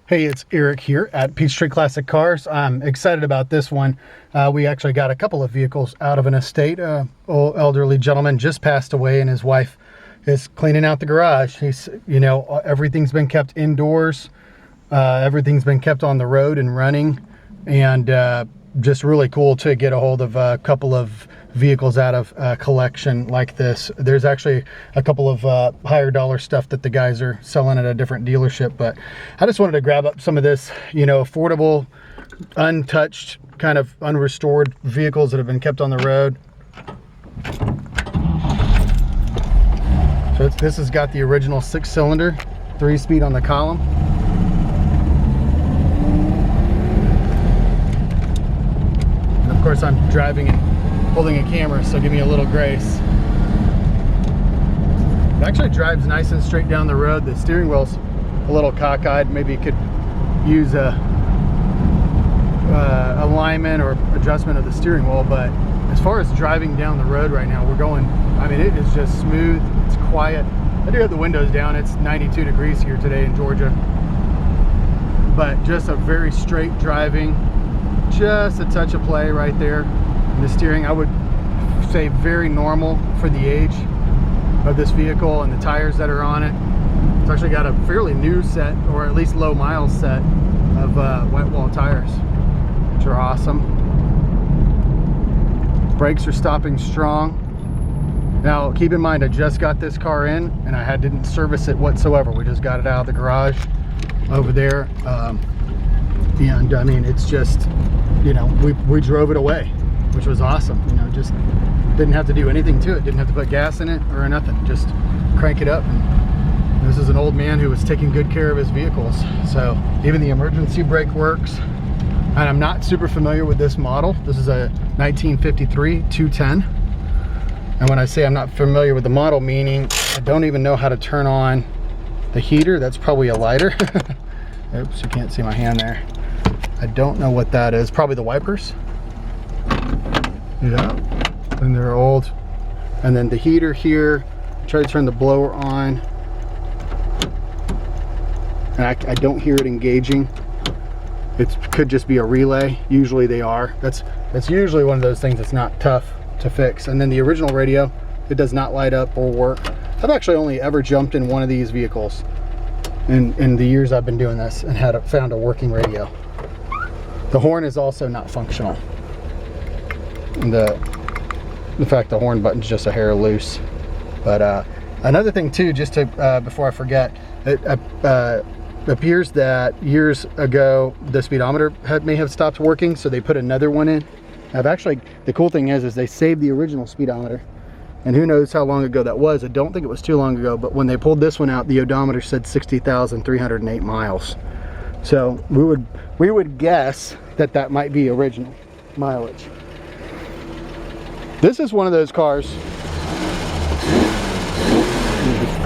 Hey, it's Eric here at Peachtree Classic Cars. I'm excited about this one. We actually got a couple of vehicles out of an estate. Old elderly gentleman just passed away and his wife is cleaning out the garage. He's, everything's been kept indoors. Everything's been kept on the road and running, and just really cool to get a hold of a couple of vehicles out of a collection like this. There's actually a couple of higher dollar stuff that the guys are selling at a different dealership, but I just wanted to grab up some of this, affordable, untouched, kind of unrestored vehicles that have been kept on the road. So this has got the original 6-cylinder, 3-speed on the column. And of course I'm driving and holding a camera, so give me a little grace. It actually drives nice and straight down the road. The steering wheel's a little cockeyed. Maybe you could use a alignment or adjustment of the steering wheel, but as far as driving down the road right now, we're going, it is just smooth, it's quiet. I do have the windows down. It's 92 degrees here today in Georgia, but just a very straight driving, just a touch of play right there. And the steering, I would say, very normal for the age of this vehicle and the tires that are on it. It's actually got a fairly new set, or at least low miles set, of white wall tires, which are awesome. Brakes are stopping strong. Now keep in mind, I just got this car in and I didn't service it whatsoever. We just got it out of the garage over there, and it's just, we drove it away, which was awesome. Just didn't have to do anything to it. Didn't have to put gas in it or nothing. Just crank it up. And this is an old man who was taking good care of his vehicles. So even the emergency brake works. And I'm not super familiar with this model. This is a 1953 210. And when I say I'm not familiar with the model, meaning I don't even know how to turn on the heater. That's probably a lighter. Oops, you can't see my hand there. I don't know what that is. Probably the wipers. Yeah, and they're old. And then the heater here, try to turn the blower on, and I don't hear it engaging. It could just be a relay. Usually they are. That's usually one of those things that's not tough to fix. And then the original radio, it does not light up or work. I've actually only ever jumped in one of these vehicles in the years I've been doing this and found a working radio. The horn is also not functional. And in fact, the horn button's just a hair loose. But another thing too, just to before I forget, it appears that years ago the speedometer may have stopped working, so they put another one in. The cool thing is they saved the original speedometer, and who knows how long ago that was. I don't think it was too long ago, but when they pulled this one out, the odometer said 60,308 miles. So we would guess that might be original mileage. This is one of those cars.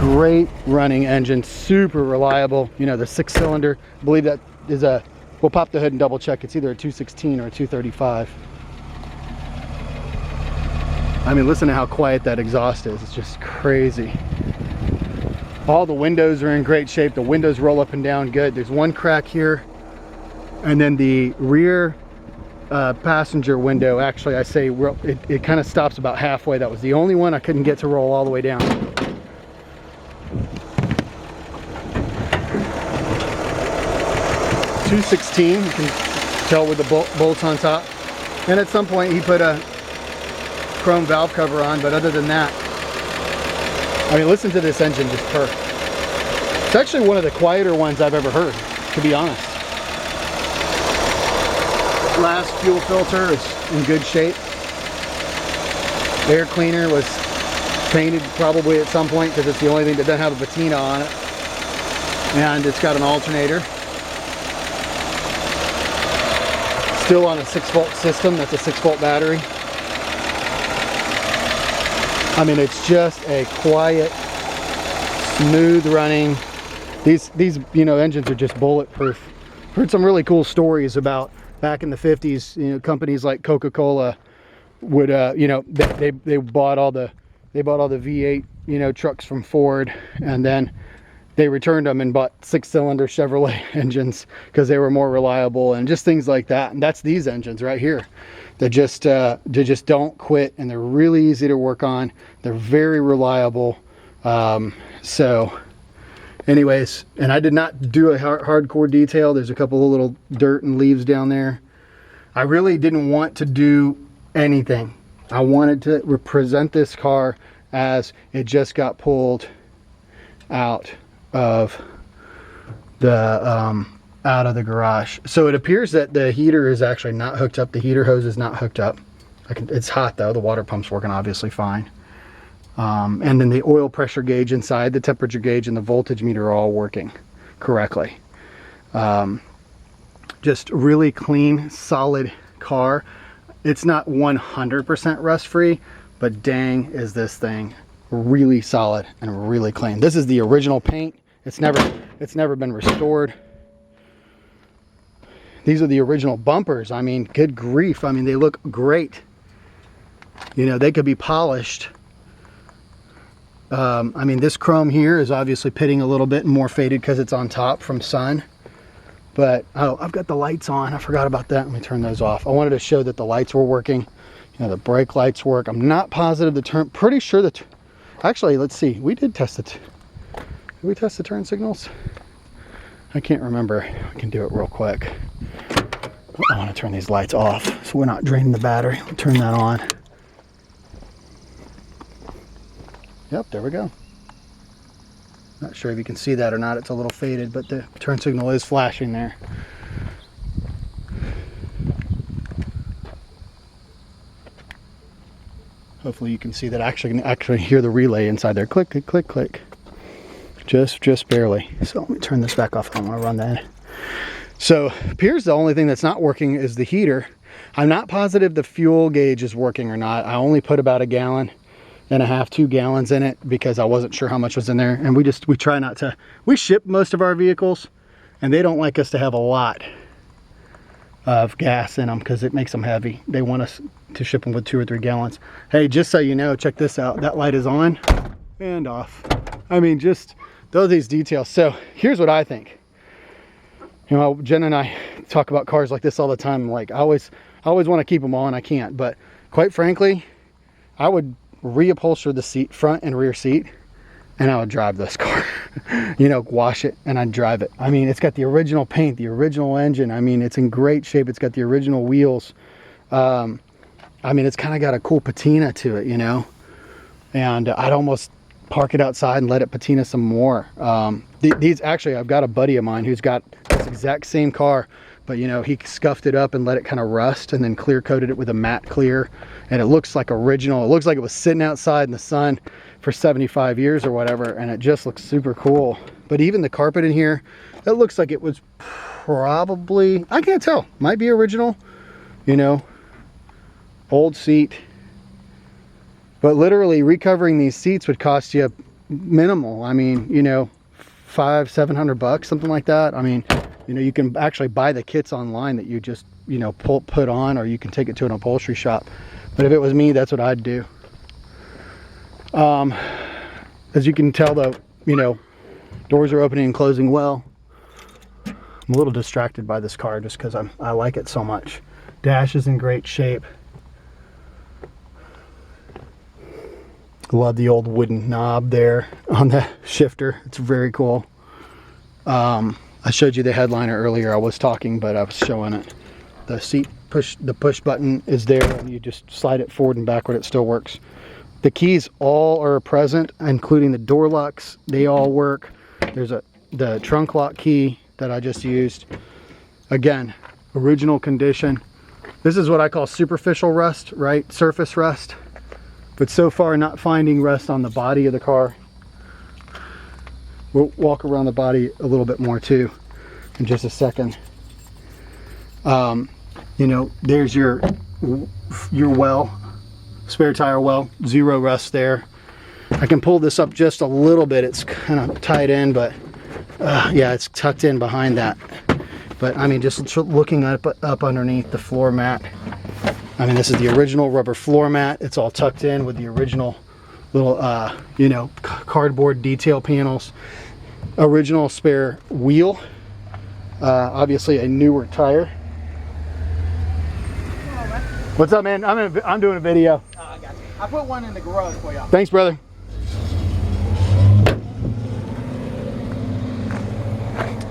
Great running engine, super reliable. The 6-cylinder, I believe that is we'll pop the hood and double check. It's either a 216 or a 235. Listen to how quiet that exhaust is. It's just crazy. All the windows are in great shape. The windows roll up and down good. There's one crack here, and then the rear passenger window, actually, I say it kind of stops about halfway. That was the only one I couldn't get to roll all the way down. .216, you can tell with the bolts on top. And at some point he put a chrome valve cover on, but other than that, listen to this engine just purr. It's actually one of the quieter ones I've ever heard, to be honest. Last fuel filter is in good shape. Air cleaner was painted probably at some point because it's the only thing that doesn't have a patina on it. And it's got an alternator. Still on a 6-volt system. That's a 6-volt battery. It's just a quiet, smooth running. These engines are just bulletproof. Heard some really cool stories about back in the 50s, companies like Coca-Cola would, they bought all the V8, trucks from Ford, and then they returned them and bought 6-cylinder Chevrolet engines because they were more reliable, and just things like that. And that's these engines right here. They just don't quit, and they're really easy to work on. They're very reliable. So anyways, and I did not do a hardcore detail. There's a couple of little dirt and leaves down there. I really didn't want to do anything. I wanted to represent this car as it just got pulled out of the garage. So it appears that the heater is actually not hooked up. The heater hose is not hooked up. It's hot though. The water pump's working obviously fine. And then the oil pressure gauge inside, the temperature gauge, and the voltage meter are all working correctly. Just really clean, solid car. It's not 100% rust free, but dang is this thing really solid and really clean. This is the original paint. It's never been restored. These are the original bumpers. I mean, good grief. I mean, they look great. You know, they could be polished. I mean, this chrome here is obviously pitting a little bit and more faded because it's on top from sun. But, oh, I've got the lights on. I forgot about that. Let me turn those off. I wanted to show that the lights were working. You know, the brake lights work. I'm not positive the turn, pretty sure that, actually, let's see. We did test it. Did we test the turn signals? I can't remember. I can do it real quick. I want to turn these lights off so we're not draining the battery. I'll turn that on. Yep, there we go. Not sure if you can see that or not. It's a little faded, but the turn signal is flashing there. Hopefully you can see that. Actually, you can actually hear the relay inside there. Click, click, click, click. Just barely. So let me turn this back off. I don't want to run that. So appears the only thing that's not working is the heater. I'm not positive the fuel gauge is working or not. I only put about 1.5 gallons, 2 gallons in it because I wasn't sure how much was in there. And we try not to, we ship most of our vehicles and they don't like us to have a lot of gas in them because it makes them heavy. They want us to ship them with 2 or 3 gallons. Hey, just so you know, check this out. That light is on and off. I mean, just these details. So here's what I think. You know, Jen and I talk about cars like this all the time. Like I always want to keep them on. I can't, but quite frankly, I would reupholster the seat, front and rear seat, and I would drive this car. You know, wash it and I'd drive it. I mean, it's got the original paint, the original engine. I mean, it's in great shape. It's got the original wheels. I mean, it's kind of got a cool patina to it, you know, and I'd almost park it outside and let it patina some more. These actually, I've got a buddy of mine who's got this exact same car, but you know, he scuffed it up and let it kind of rust and then clear coated it with a matte clear, and it looks like original. It looks like it was sitting outside in the sun for 75 years or whatever, and it just looks super cool. But even the carpet in here, it looks like it was probably, I can't tell, might be original, you know, old seat. But literally recovering these seats would cost you minimal. I mean, you know, $500-700, something like that. I mean, you know, you can actually buy the kits online that you just, you know, put on, or you can take it to an upholstery shop. But if it was me, that's what I'd do. As you can tell, though, you know, doors are opening and closing well. I'm a little distracted by this car just because I like it so much. Dash is in great shape. Love the old wooden knob there on the shifter. It's very cool. I showed you the headliner earlier. I was talking, but I was showing it. The seat the push button is there, and you just slide it forward and backward. It still works. The keys all are present, including the door locks. They all work. There's the trunk lock key that I just used. Again, original condition. This is what I call superficial rust, right? Surface rust. But so far, not finding rust on the body of the car. We'll walk around the body a little bit more too in just a second. You know, there's your well, spare tire well, 0 rust there. I can pull this up just a little bit. It's kind of tied in, but yeah, it's tucked in behind that. But I mean, just looking up underneath the floor mat. I mean, this is the original rubber floor mat. It's all tucked in with the original little, you know, cardboard detail panels. original spare wheel. Obviously a newer tire. What's up, man? I'm doing a video. Oh, I got you. I put one in the garage for y'all. Thanks, brother.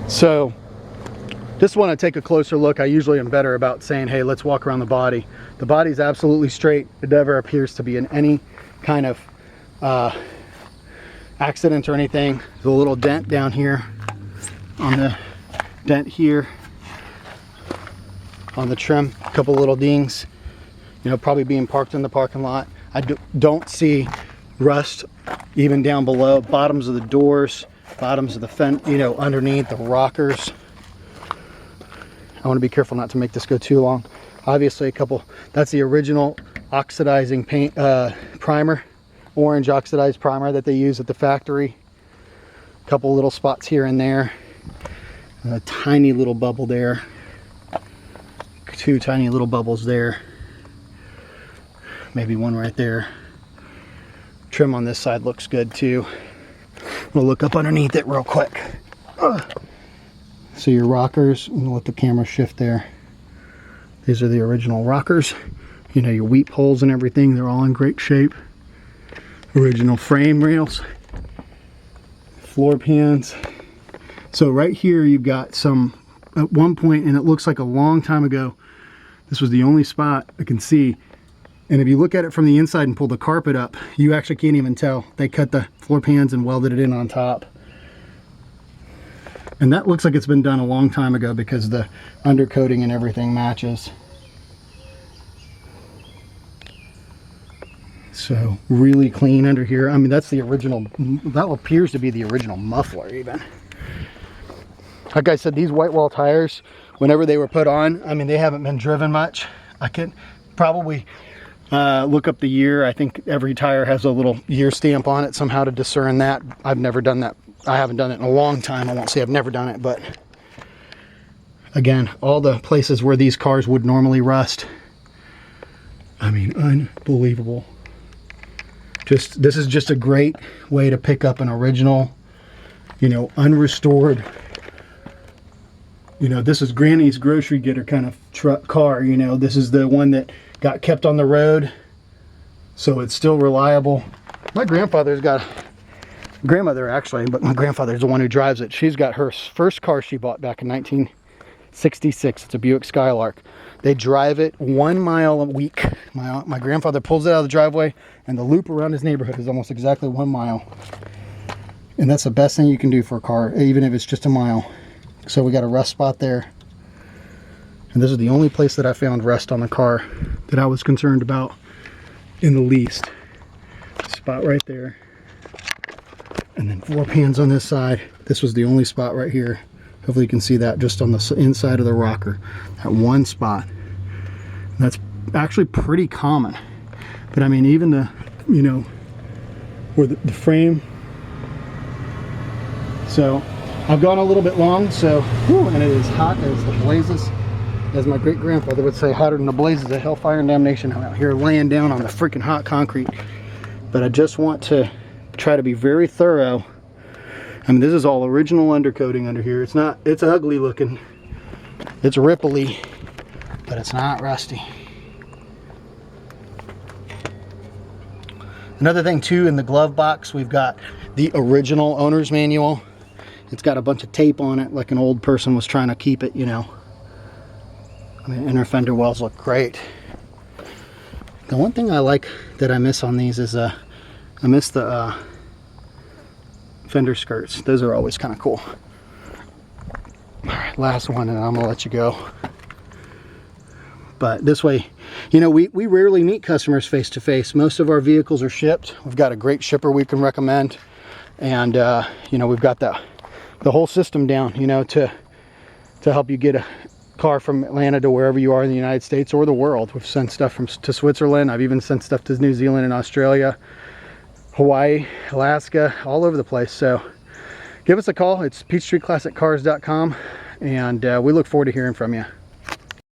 So just want to take a closer look. I usually am better about saying, hey, let's walk around the body. The body's absolutely straight. It never appears to be in any kind of accident or anything. There's a little dent down here on the dent here on the trim, a couple little dings, you know, probably being parked in the parking lot. I don't see rust even down below, bottoms of the doors, bottoms of the fence, you know, underneath the rockers. I want to be careful not to make this go too long. Obviously a couple, that's the original oxidizing paint primer, orange oxidized primer that they use at the factory. A couple little spots here and there, a tiny little bubble there, two tiny little bubbles there, maybe one right there. Trim on this side looks good too. We'll look up underneath it real quick. So your rockers, I'm gonna let the camera shift there. These are the original rockers. You know, your weep holes and everything, they're all in great shape. Original frame rails, floor pans. So right here you've got some, at one point, and it looks like a long time ago, this was the only spot I can see. And if you look at it from the inside and pull the carpet up, you actually can't even tell. They cut the floor pans and welded it in on top. And that looks like it's been done a long time ago because the undercoating and everything matches. So really clean under here. I mean, that's the original, that appears to be the original muffler even. Like I said, these white wall tires, whenever they were put on, I mean, they haven't been driven much. I could probably look up the year. I think every tire has a little year stamp on it somehow to discern that. I've never done that. I haven't done it in a long time. I won't say I've never done it, but again, all the places where these cars would normally rust. I mean, unbelievable. This is just a great way to pick up an original, you know, unrestored, you know, this is Granny's grocery getter kind of truck car, you know. This is the one that got kept on the road, so it's still reliable. My grandfather's got, grandmother actually, but my grandfather's the one who drives it. She's got her first car she bought back in 1966. It's a Buick Skylark. They drive it 1 mile a week. My grandfather pulls it out of the driveway, and the loop around his neighborhood is almost exactly 1 mile. And that's the best thing you can do for a car, even if it's just a mile. So we got a rust spot there. And this is the only place that I found rust on the car that I was concerned about in the least. Spot right there. And then floor pans on this side. This was the only spot right here. Hopefully you can see that just on the inside of the rocker. That one spot. And that's actually pretty common. But I mean, even the, you know, where the frame. So I've gone a little bit long, so, whew, and it is hot as the blazes. As my great grandfather would say, hotter than the blazes of hellfire and damnation. I'm out here laying down on the freaking hot concrete. But I just want to try to be very thorough. I mean, this is all original undercoating under here. It's not, it's ugly looking. It's ripply, but it's not rusty. Another thing too, in the glove box, we've got the original owner's manual. It's got a bunch of tape on it, like an old person was trying to keep it, you know. I mean, inner fender wells look great. The one thing I like that I miss on these is I miss the fender skirts. Those are always kind of cool. All right, last one, and I'm gonna let you go. But this way, you know, we rarely meet customers face to face. Most of our vehicles are shipped. We've got a great shipper we can recommend, and you know, we've got the whole system down, you know, to help you get a car from Atlanta to wherever you are in the United States or the world. We've sent stuff to Switzerland. I've even sent stuff to New Zealand and Australia, Hawaii, Alaska, all over the place. So give us a call. It's peachstreetclassiccars.com, and we look forward to hearing from you.